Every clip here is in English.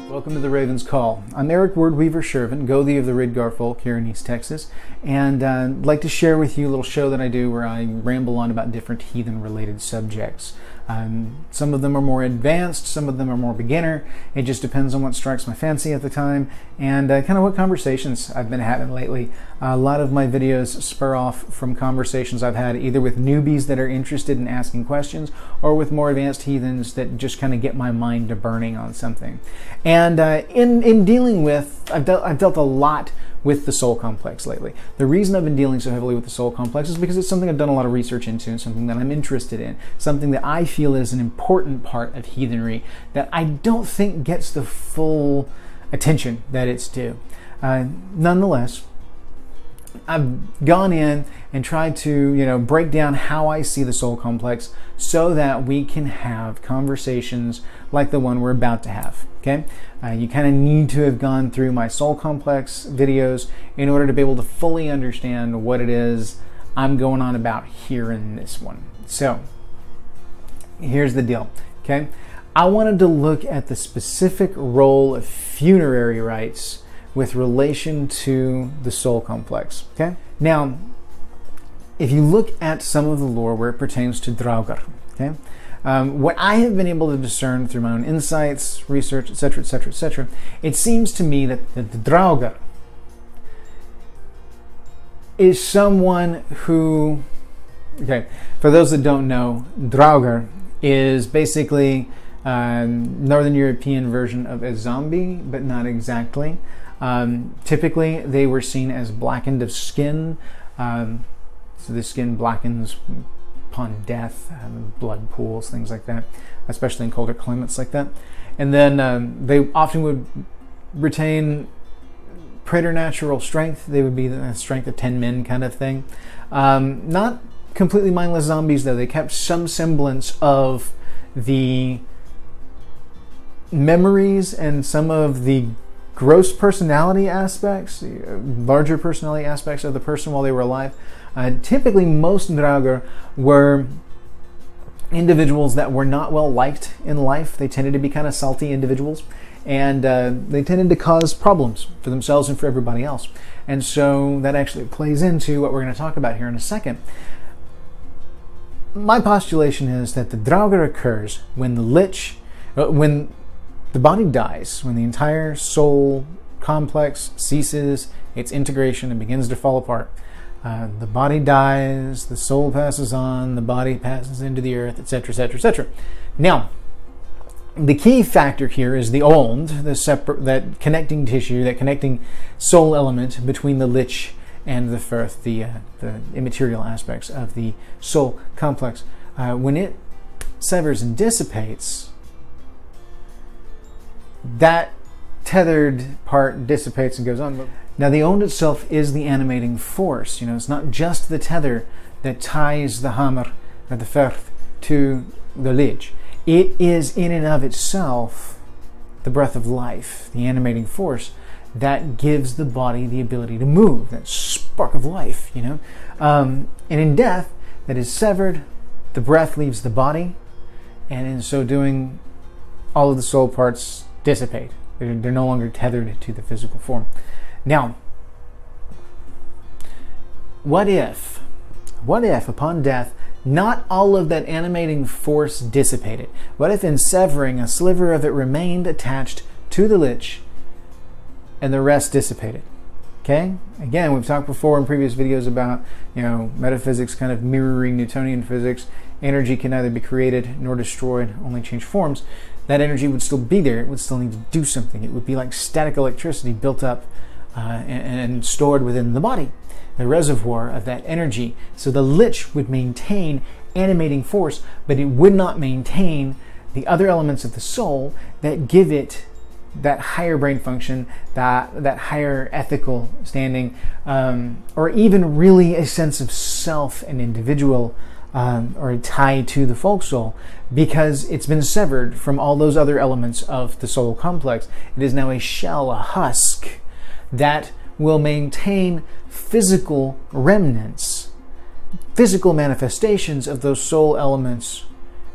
Welcome to the Raven's Call. I'm Eric Wordweaver Sjerven, Gothi of the Ridgar folk here in East Texas, and I'd like to share with you a little show that I do where I ramble on about different heathen-related subjects. Some of them are more advanced, some of them are more beginner. It just depends on what strikes my fancy at the time and kind of what conversations I've been having lately. A lot of my videos spur off from conversations I've had either with newbies that are interested in asking questions or with more advanced heathens that just kind of get my mind to burning on something. And in dealing with, I've dealt a lot with the soul complex lately. The reason I've been dealing so heavily with the soul complex is because it's something I've done a lot of research into and something that I'm interested in, something that I feel is an important part of heathenry that I don't think gets the full attention that it's due. Nonetheless, I've gone in and tried to, break down how I see the soul complex so that we can have conversations like the one we're about to have. Okay, you kind of need to have gone through my soul complex videos in order to be able to fully understand what it is I'm going on about here in this one. So here's the deal. Okay, I wanted to look at the specific role of funerary rites with relation to the soul complex. Okay, now if you look at some of the lore where it pertains to Draugr, okay, what I have been able to discern through my own insights, research, etc., etc., etc., it seems to me that the Draugr is someone who, okay, for those that don't know, Draugr is basically Northern European version of a zombie, but not exactly. Typically, they were seen as blackened of skin, so the skin blackens upon death, blood pools, things like that, especially in colder climates like that. And then they often would retain preternatural strength. They would be the strength of 10 men kind of thing. Not completely mindless zombies, though. They kept some semblance of the memories and some of the gross personality aspects, larger personality aspects of the person while they were alive. Typically, most Draugr were individuals that were not well liked in life. They tended to be kind of salty individuals, and they tended to cause problems for themselves and for everybody else. And so that actually plays into what we're going to talk about here in a second. My postulation is that the Draugr occurs when when the body dies, when the entire soul complex ceases its integration and begins to fall apart. The body dies, the soul passes on, the body passes into the earth, etc., etc., etc. Now, the key factor here is the ond, that connecting tissue, that connecting soul element between the lich and the firth, the immaterial aspects of the soul complex. When it severs and dissipates, that tethered part dissipates and goes on. Now, the ond itself is the animating force. It's not just the tether that ties the hammer or the firth to the lich. It is in and of itself the breath of life, the animating force that gives the body the ability to move, that spark of life, And in death, that is severed, the breath leaves the body, and in so doing, all of the soul parts dissipate. They're no longer tethered to the physical form. Now, what if upon death, not all of that animating force dissipated? What if in severing, a sliver of it remained attached to the lich and the rest dissipated? Okay? Again, we've talked before in previous videos about, metaphysics kind of mirroring Newtonian physics. Energy can neither be created nor destroyed, only change forms. That energy would still be there. It would still need to do something. It would be like static electricity built up and stored within the body, the reservoir of that energy. So the lich would maintain animating force, but it would not maintain the other elements of the soul that give it that higher brain function, that higher ethical standing, or even really a sense of self and individual, or a tie to the folk soul, because it's been severed from all those other elements of the soul complex. It is now a shell, a husk, that will maintain physical remnants, physical manifestations of those soul elements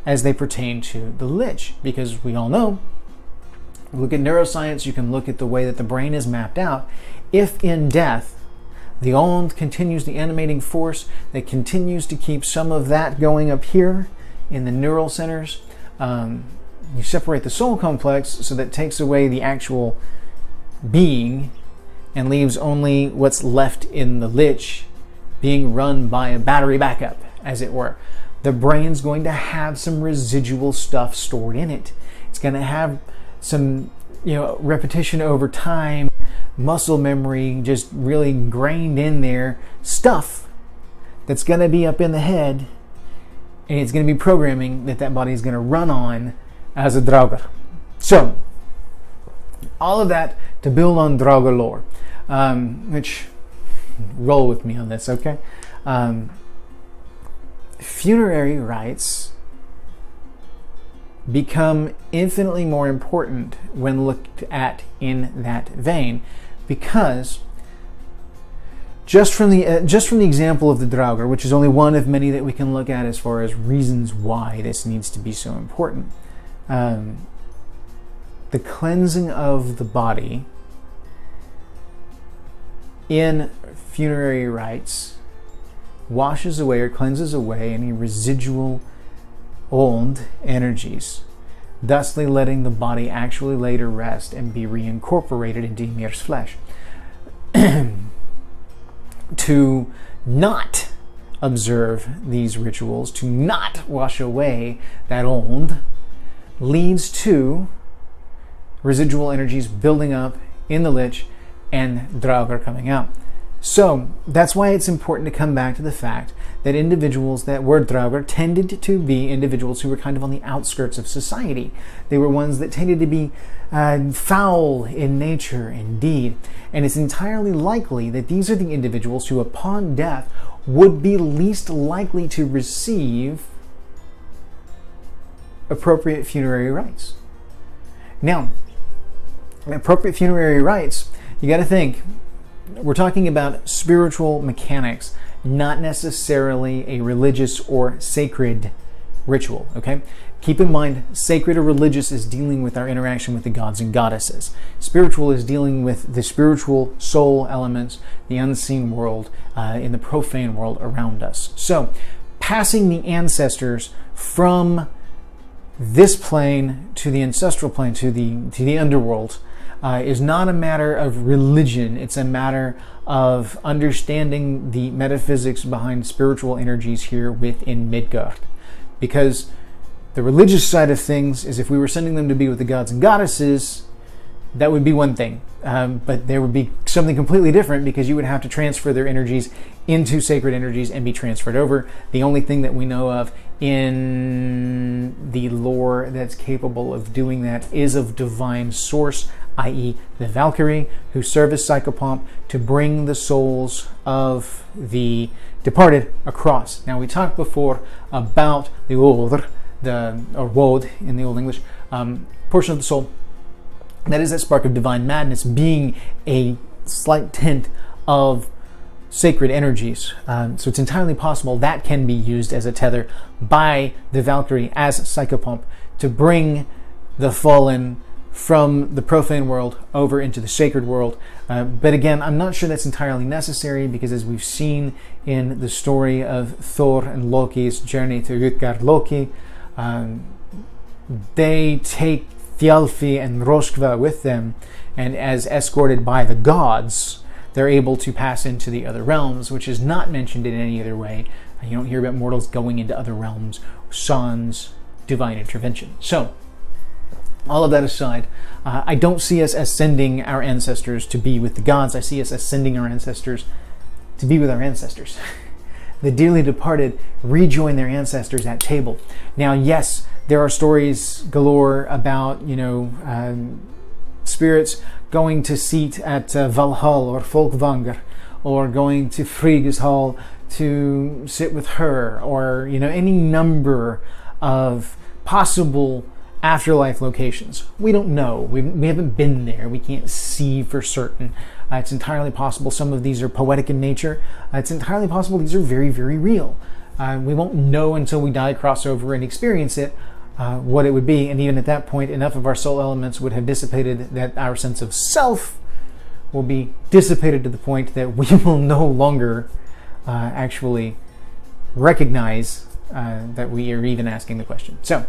as they pertain to the lich, because we all know Look at neuroscience, you can look at the way that the brain is mapped out. If in death, the ond continues the animating force that continues to keep some of that going up here in the neural centers. You separate the soul complex, so that takes away the actual being and leaves only what's left in the lich being run by a battery backup, as it were. The brain's going to have some residual stuff stored in it. It's going to have some, repetition over time, muscle memory, just really ingrained in there, stuff that's going to be up in the head, and it's going to be programming that body is going to run on as a Draugr. So, all of that to build on Draugr lore, which, roll with me on this, okay? Funerary rites become infinitely more important when looked at in that vein, because just from the example of the Draugr, which is only one of many that we can look at as far as reasons why this needs to be so important, the cleansing of the body in funerary rites washes away or cleanses away any residual old energies, thusly letting the body actually lay to rest and be reincorporated into Ymir's flesh. To not observe these rituals, to not wash away that old, leads to residual energies building up in the lich and Draugr coming out. So that's why it's important to come back to the fact that individuals that were Draugr tended to be individuals who were kind of on the outskirts of society. They were ones that tended to be foul in nature and deed. And it's entirely likely that these are the individuals who upon death would be least likely to receive appropriate funerary rites. Now, appropriate funerary rites, you got to think, we're talking about spiritual mechanics, not necessarily a religious or sacred ritual, okay? Keep in mind, sacred or religious is dealing with our interaction with the gods and goddesses. Spiritual is dealing with the spiritual soul elements, the unseen world, in the profane world around us. So, passing the ancestors from this plane to the ancestral plane, to the underworld, is not a matter of religion. It's a matter of understanding the metaphysics behind spiritual energies here within Midgard. Because the religious side of things is if we were sending them to be with the gods and goddesses, that would be one thing. But there would be something completely different, because you would have to transfer their energies into sacred energies and be transferred over. The only thing that we know of in the lore that's capable of doing that is of divine source, i.e. the Valkyrie, who serve as psychopomp to bring the souls of the departed across. Now, we talked before about the Odr, or Wod in the Old English, portion of the soul. That is that spark of divine madness, being a slight tint of sacred energies. So it's entirely possible that can be used as a tether by the Valkyrie as psychopomp to bring the fallen from the profane world over into the sacred world. But again, I'm not sure that's entirely necessary, because as we've seen in the story of Thor and Loki's journey to Utgard Loki, they take Thjalfi and Roskva with them, and as escorted by the gods, they're able to pass into the other realms, which is not mentioned in any other way. You don't hear about mortals going into other realms sans divine intervention. So, all of that aside, I don't see us as sending our ancestors to be with the gods. I see us as sending our ancestors to be with our ancestors. The dearly departed rejoin their ancestors at table. Now, yes, there are stories galore about, spirits going to seat at Valhall or Folkvanger, or going to Frigga's Hall to sit with her, or, any number of possible afterlife locations. We don't know. We haven't been there. We can't see for certain. It's entirely possible some of these are poetic in nature. It's entirely possible these are very, very real. We won't know until we die, cross over, and experience it. what it would be. And even at that point, enough of our soul elements would have dissipated that our sense of self will be dissipated to the point that we will no longer actually recognize that we are even asking the question. So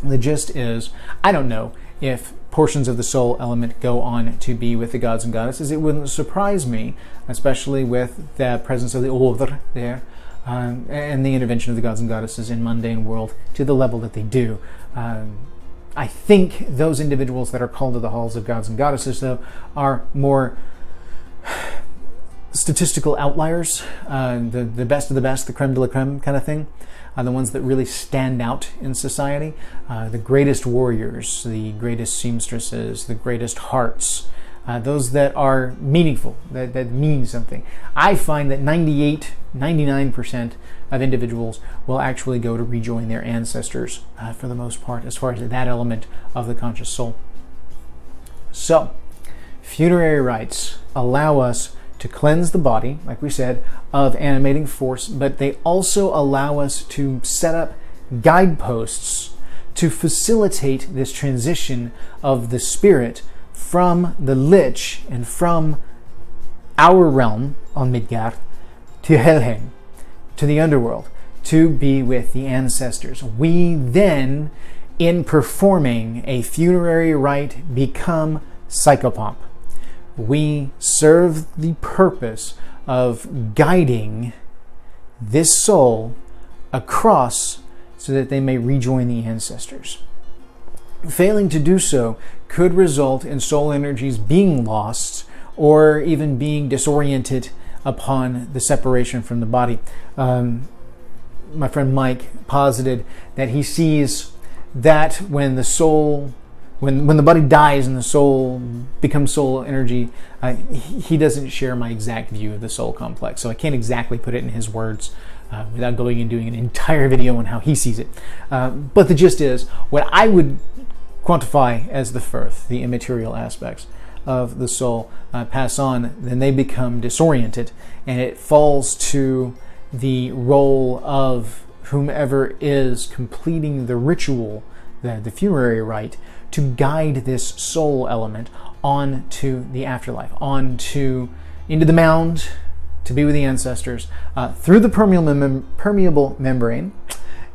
the gist is, I don't know if portions of the soul element go on to be with the gods and goddesses. It wouldn't surprise me, especially with the presence of the Odr there, and the intervention of the gods and goddesses in mundane world to the level that they do. I think those individuals that are called to the halls of gods and goddesses, though, are more statistical outliers, the best of the best, the creme de la creme kind of thing, the ones that really stand out in society, the greatest warriors, the greatest seamstresses, the greatest hearts, those that are meaningful, that mean something. I find that 99% of individuals will actually go to rejoin their ancestors for the most part, as far as that element of the conscious soul. So, funerary rites allow us to cleanse the body, like we said, of animating force, but they also allow us to set up guideposts to facilitate this transition of the spirit from the Lich and from our realm on Midgard to Helheim, to the underworld, to be with the ancestors. We then, in performing a funerary rite, become psychopomp. We serve the purpose of guiding this soul across so that they may rejoin the ancestors. Failing to do so could result in soul energies being lost or even being disoriented upon the separation from the body. My friend Mike posited that he sees that when the soul, when the body dies and the soul becomes soul energy, he doesn't share my exact view of the soul complex, so I can't exactly put it in his words without going and doing an entire video on how he sees it. But the gist is, what I would quantify as the firth, the immaterial aspects of the soul, pass on, then they become disoriented, and it falls to the role of whomever is completing the ritual, the funerary rite, to guide this soul element on to the afterlife, into the mound, to be with the ancestors, through the permeable membrane,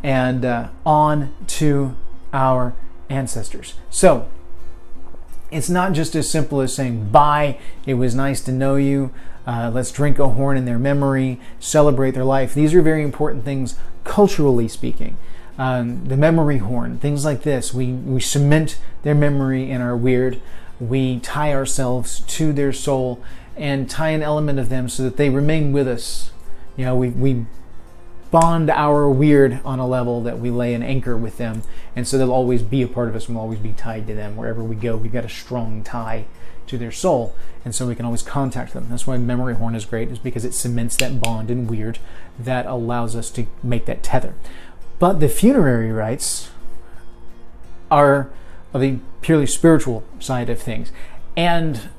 and on to our ancestors. So it's not just as simple as saying, bye, it was nice to know you, let's drink a horn in their memory, celebrate their life. These are very important things culturally speaking. The memory horn, things like this. We cement their memory in our weird. We tie ourselves to their soul and tie an element of them so that they remain with us. You know, we bond our weird on a level that we lay an anchor with them, and so they'll always be a part of us and we'll always be tied to them. Wherever we go, we've got a strong tie to their soul, and so we can always contact them. That's why memory horn is great, is because it cements that bond in weird that allows us to make that tether. But the funerary rites are of the purely spiritual side of things, and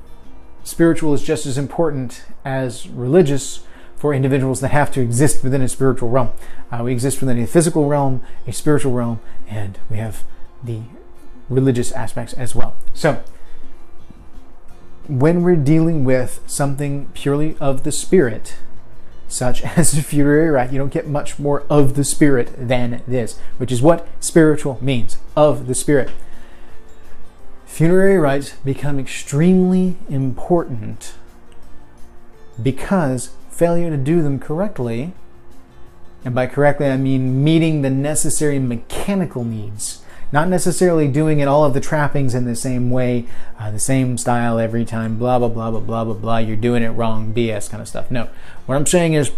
spiritual is just as important as religious for individuals that have to exist within a spiritual realm. We exist within a physical realm, a spiritual realm, and we have the religious aspects as well. So, when we're dealing with something purely of the spirit, such as a funerary rite, you don't get much more of the spirit than this, which is what spiritual means, of the spirit. Funerary rites become extremely important because failure to do them correctly, and by correctly I mean meeting the necessary mechanical needs, not necessarily doing it all of the trappings in the same way, the same style every time, blah, blah, blah, blah, blah, blah, blah, you're doing it wrong, BS kind of stuff. No, what I'm saying is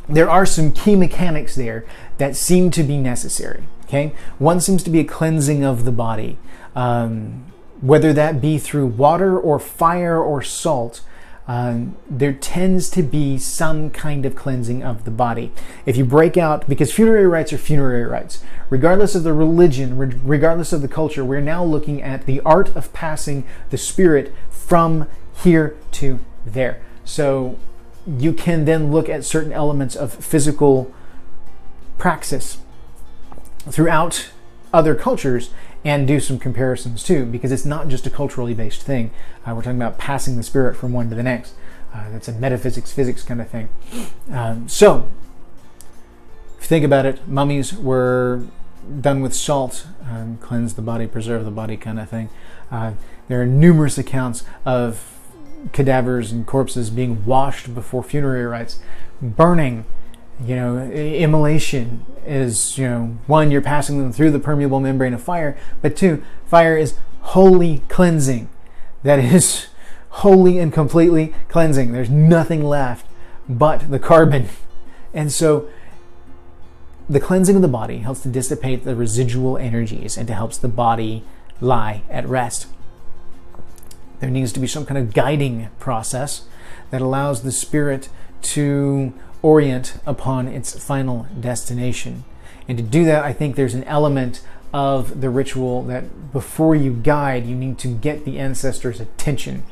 there are some key mechanics there that seem to be necessary, okay? One seems to be a cleansing of the body, whether that be through water or fire or salt. There tends to be some kind of cleansing of the body. If you break out, because funerary rites are funerary rites, regardless of the religion, regardless of the culture, we're now looking at the art of passing the spirit from here to there. So you can then look at certain elements of physical praxis throughout other cultures and do some comparisons too, because it's not just a culturally based thing. We're talking about passing the spirit from one to the next. That's a metaphysics, physics kind of thing. So, if you think about it, mummies were done with salt, cleanse the body, preserve the body kind of thing. There are numerous accounts of cadavers and corpses being washed before funerary rites, burning. Immolation is, one, you're passing them through the permeable membrane of fire, but two, fire is holy cleansing. That is wholly and completely cleansing. There's nothing left but the carbon. And so the cleansing of the body helps to dissipate the residual energies and to helps the body lie at rest. There needs to be some kind of guiding process that allows the spirit to orient upon its final destination. And to do that, I think there's an element of the ritual that before you guide, you need to get the ancestors' attention.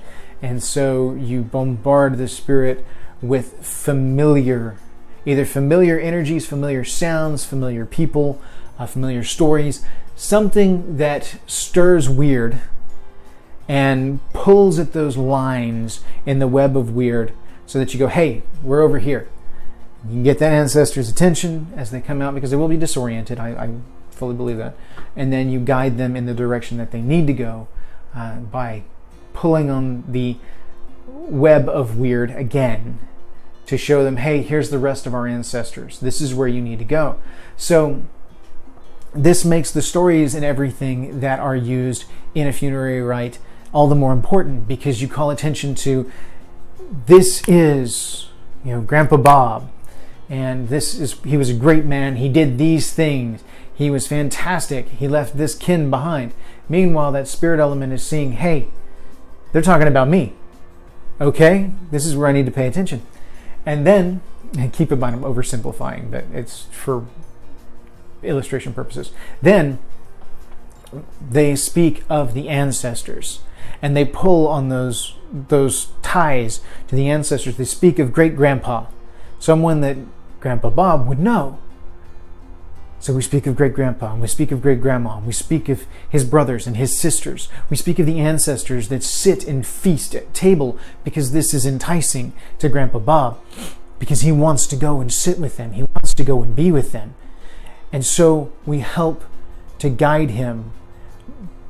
And so you bombard the spirit with either familiar energies, familiar sounds, familiar people, familiar stories, something that stirs weird and pulls at those lines in the web of weird so that you go, hey, we're over here. You can get that ancestor's attention as they come out, because they will be disoriented. I fully believe that. And then you guide them in the direction that they need to go by pulling on the web of weird again to show them, hey, here's the rest of our ancestors. This is where you need to go. So this makes the stories and everything that are used in a funerary rite all the more important, because you call attention to, this is, Grandpa Bob, and he was a great man. He did these things. He was fantastic. He left this kin behind. Meanwhile, that spirit element is seeing, hey, they're talking about me. Okay, this is where I need to pay attention. And then, and keep in mind I'm oversimplifying, but it's for illustration purposes. Then they speak of the ancestors, and they pull on those ties to the ancestors. They speak of great grandpa, someone that Grandpa Bob would know. So we speak of great grandpa, and we speak of great grandma, and we speak of his brothers and his sisters. We speak of the ancestors that sit and feast at table, because this is enticing to Grandpa Bob, because he wants to go and sit with them. He wants to go and be with them. And so we help to guide him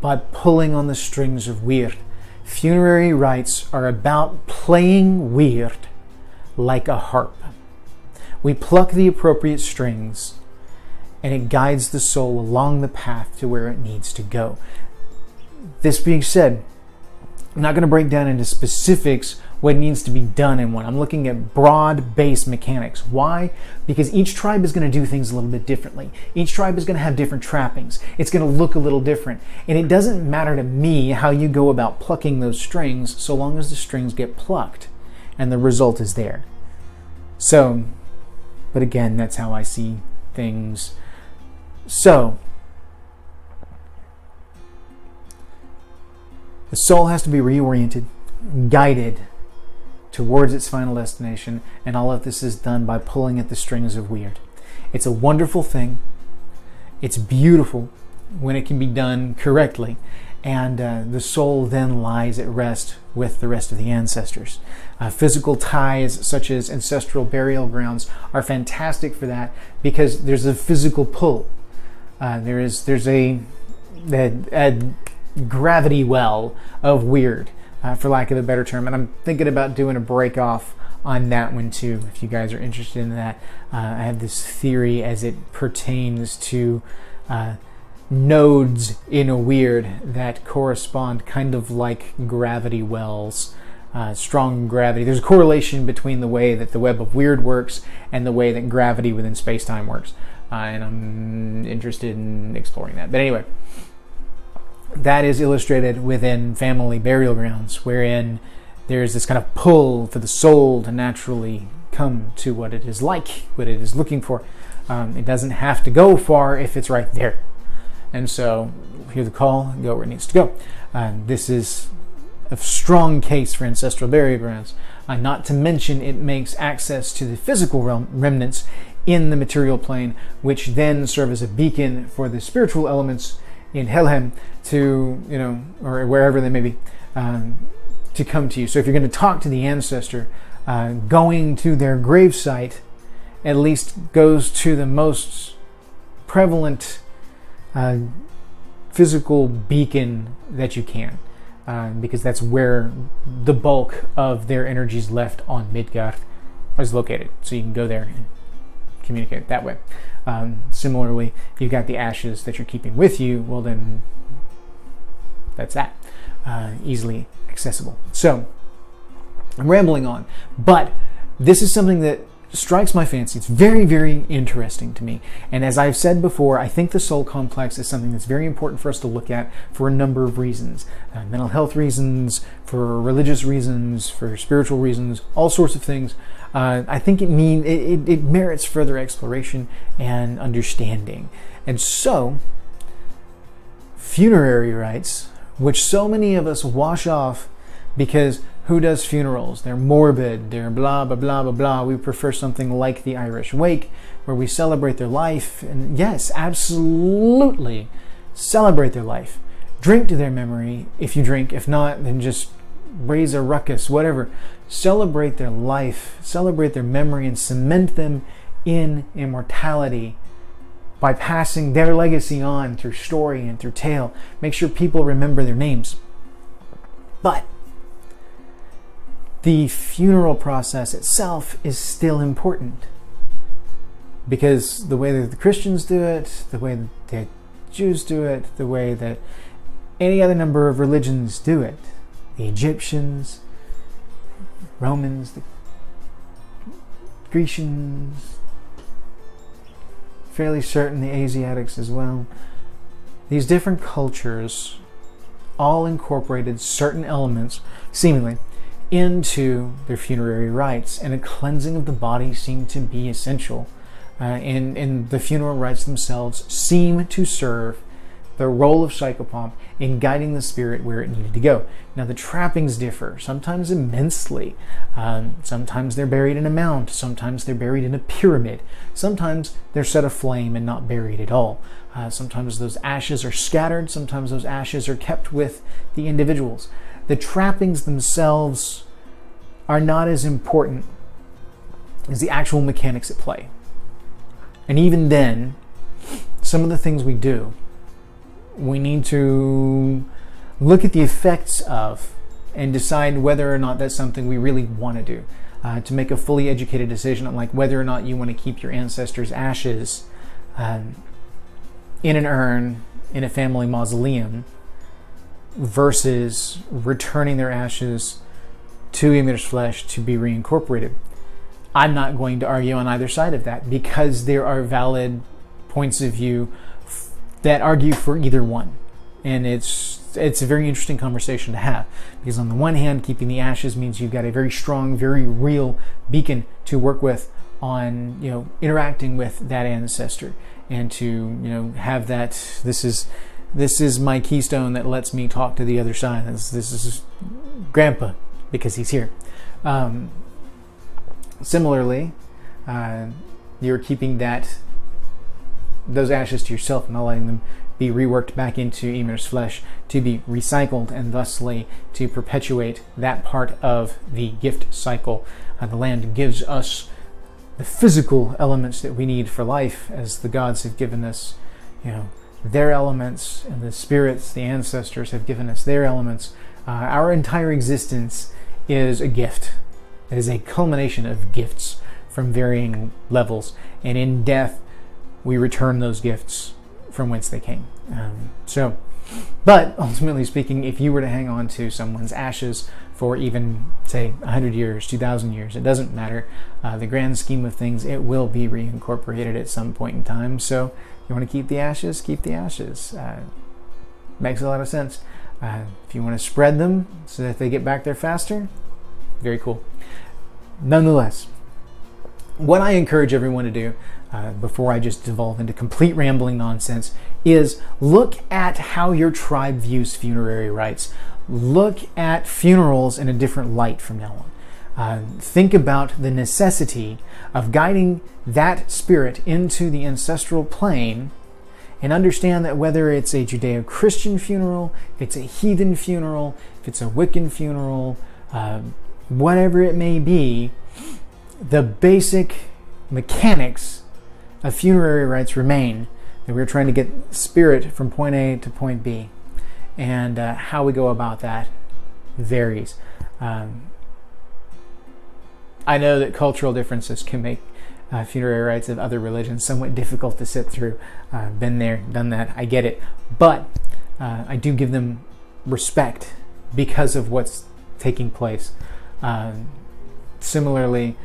by pulling on the strings of weird. Funerary rites are about playing weird like a harp. We pluck the appropriate strings, and it guides the soul along the path to where it needs to go. This being said, I'm not going to break down into specifics what needs to be done in one. I'm looking at broad-based mechanics. Why? Because each tribe is going to do things a little bit differently. Each tribe is going to have different trappings. It's going to look a little different. And it doesn't matter to me how you go about plucking those strings, so long as the strings get plucked and the result is there. So, but again, that's how I see things. So, the soul has to be reoriented, guided towards its final destination, and all of this is done by pulling at the strings of weird. It's a wonderful thing. It's beautiful when it can be done correctly, and the soul then lies at rest with the rest of the ancestors. Physical ties such as ancestral burial grounds are fantastic for that, because there's a physical pull. There's a gravity well of weird, for lack of a better term. And I'm thinking about doing a break off on that one too, if you guys are interested in that. I have this theory as it pertains to nodes in a weird that correspond kind of like gravity wells, strong gravity. There's a correlation between the way that the web of weird works and the way that gravity within space-time works. And I'm interested in exploring that. But anyway, that is illustrated within family burial grounds, wherein there's this kind of pull for the soul to naturally come to what it is like, what it is looking for. It doesn't have to go far if it's right there. And so, hear the call, go where it needs to go. This is a strong case for ancestral burial grounds. Not to mention, it makes access to the physical realm remnants in the material plane, which then serve as a beacon for the spiritual elements in Helheim to, or wherever they may be, to come to you. So if you're going to talk to the ancestor, going to their gravesite at least goes to the most prevalent physical beacon that you can, because that's where the bulk of their energies left on Midgard is located. So you can go there and communicate that way. Similarly, you've got the ashes that you're keeping with you. Well, then that's that. Easily accessible. So I'm rambling on, but this is something that strikes my fancy. It's very, very interesting to me. And as I've said before, I think the soul complex is something that's very important for us to look at for a number of reasons. Mental health reasons, for religious reasons, for spiritual reasons, all sorts of things. I think it merits further exploration and understanding. And so, funerary rites, which so many of us wash off because who does funerals? They're morbid, they're blah, blah, blah, blah, blah. We prefer something like the Irish wake, where we celebrate their life. And yes, absolutely celebrate their life. Drink to their memory if you drink. If not, then just raise a ruckus, whatever. Celebrate their life, celebrate their memory, and cement them in immortality by passing their legacy on through story and through tale. Make sure people remember their names. But the funeral process itself is still important, because the way that the Christians do it, the way that the Jews do it, the way that any other number of religions do it, the Egyptians, Romans, the Grecians, fairly certain the Asiatics as well, these different cultures all incorporated certain elements, seemingly, into their funerary rites, and a cleansing of the body seemed to be essential. And the funeral rites themselves seem to serve the role of psychopomp in guiding the spirit where it needed to go. Now, the trappings differ, sometimes immensely. Sometimes they're buried in a mound, sometimes they're buried in a pyramid, sometimes they're set aflame and not buried at all. Sometimes those ashes are scattered, sometimes those ashes are kept with the individuals. The trappings themselves are not as important as the actual mechanics at play. And even then, some of the things we do, we need to look at the effects of and decide whether or not that's something we really want to do. To make a fully educated decision on whether or not you want to keep your ancestors' ashes in an urn in a family mausoleum versus returning their ashes to Ymir's flesh to be reincorporated. I'm not going to argue on either side of that, because there are valid points of view that argue for either one. And it's a very interesting conversation to have, because on the one hand, keeping the ashes means you've got a very strong, very real beacon to work with on, interacting with that ancestor, and to, have that, this is my keystone that lets me talk to the other side. This is Grandpa, because he's here. Similarly, you're keeping those ashes to yourself and not letting them be reworked back into Ymir's flesh to be recycled, and thusly to perpetuate that part of the gift cycle. The land gives us the physical elements that we need for life, as the gods have given us, their elements, and the spirits, the ancestors, have given us their elements. Our entire existence is a gift. It is a culmination of gifts from varying levels, and in death we return those gifts from whence they came. But ultimately speaking, if you were to hang on to someone's ashes for even, say, 100 years, 2,000 years, it doesn't matter. The grand scheme of things, it will be reincorporated at some point in time. So you want to keep the ashes, keep the ashes. Makes a lot of sense. If you want to spread them so that they get back there faster, very cool. Nonetheless, what I encourage everyone to do, before I just devolve into complete rambling nonsense, is look at how your tribe views funerary rites. Look at funerals in a different light from now think about the necessity of guiding that spirit into the ancestral plane, and understand that whether it's a Judeo-Christian funeral, if it's a heathen funeral, if it's a Wiccan funeral, whatever it may be, the basic mechanics of funerary rites remain. That we're trying to get spirit from point A to point B. And how we go about that varies. I know that cultural differences can make funerary rites of other religions somewhat difficult to sit through. Been there, done that, I get it. But I do give them respect because of what's taking place. Similarly,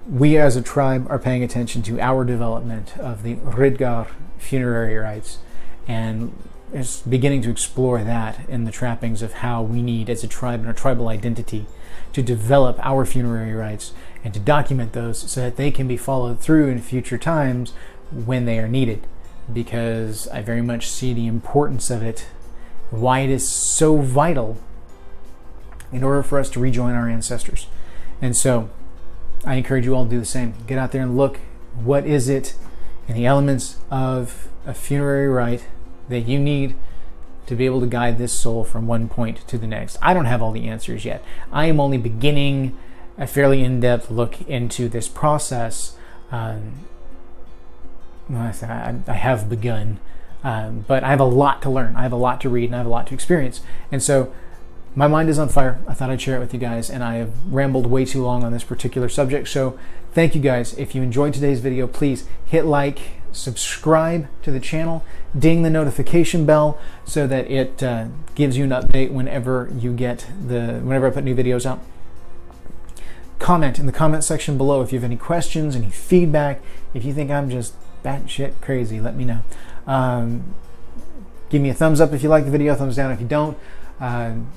we as a tribe are paying attention to our development of the Ridgar funerary rites, and is beginning to explore that in the trappings of how we need as a tribe and our tribal identity to develop our funerary rites and to document those so that they can be followed through in future times when they are needed, because I very much see the importance of it, why it is so vital in order for us to rejoin our ancestors. And so I encourage you all to do the same. Get out there and look. What is it in the elements of a funerary rite that you need to be able to guide this soul from one point to the next? I don't have all the answers yet. I am only beginning a fairly in-depth look into this process. I have begun, but I have a lot to learn. I have a lot to read, and I have a lot to experience. And so my mind is on fire. I thought I'd share it with you guys, and I have rambled way too long on this particular subject. So thank you guys. If you enjoyed today's video, please hit like, subscribe to the channel, ding the notification bell so that it gives you an update whenever I put new videos out. Comment in the comment section below if you have any questions, any feedback. If you think I'm just batshit crazy, let me know. Give me a thumbs up if you like the video, thumbs down if you don't.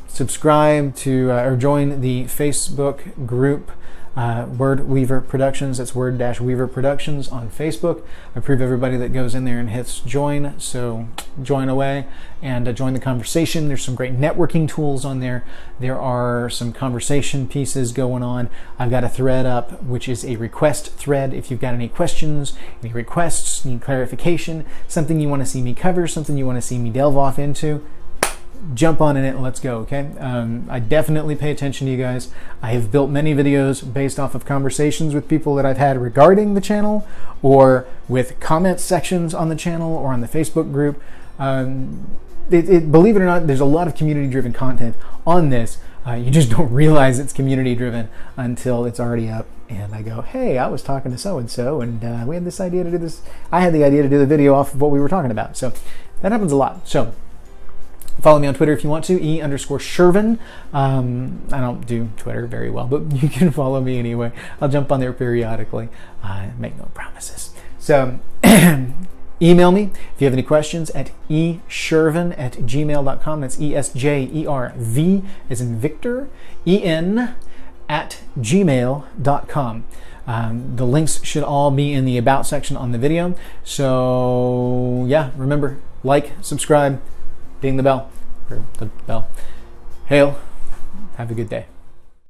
Subscribe to or join the Facebook group Word Weaver Productions. That's Word-Weaver Productions on Facebook. I approve everybody that goes in there and hits join, so join away and join the conversation. There's some great networking tools on there. There are some conversation pieces going on. I've got a thread up, which is a request thread. If you've got any questions, any requests, need clarification, something you want to see me cover, something you want to see me delve off into, jump on in it and let's go, okay? I definitely pay attention to you guys. I have built many videos based off of conversations with people that I've had regarding the channel, or with comment sections on the channel or on the Facebook group. Believe it or not, there's a lot of community-driven content on this. You just don't realize it's community-driven until it's already up. And I go, hey, I was talking to so-and-so, and we had this idea to do this. I had the idea to do the video off of what we were talking about. So that happens a lot. So follow me on Twitter if you want to, E_Sjerven. I don't do Twitter very well, but you can follow me anyway. I'll jump on there periodically. Make no promises. So email me if you have any questions at esjerven@gmail.com. That's ESJERV as in Victor, EN@gmail.com. The links should all be in the About section on the video. So yeah, remember, like, subscribe, ding the bell, or the bell. Hail, have a good day.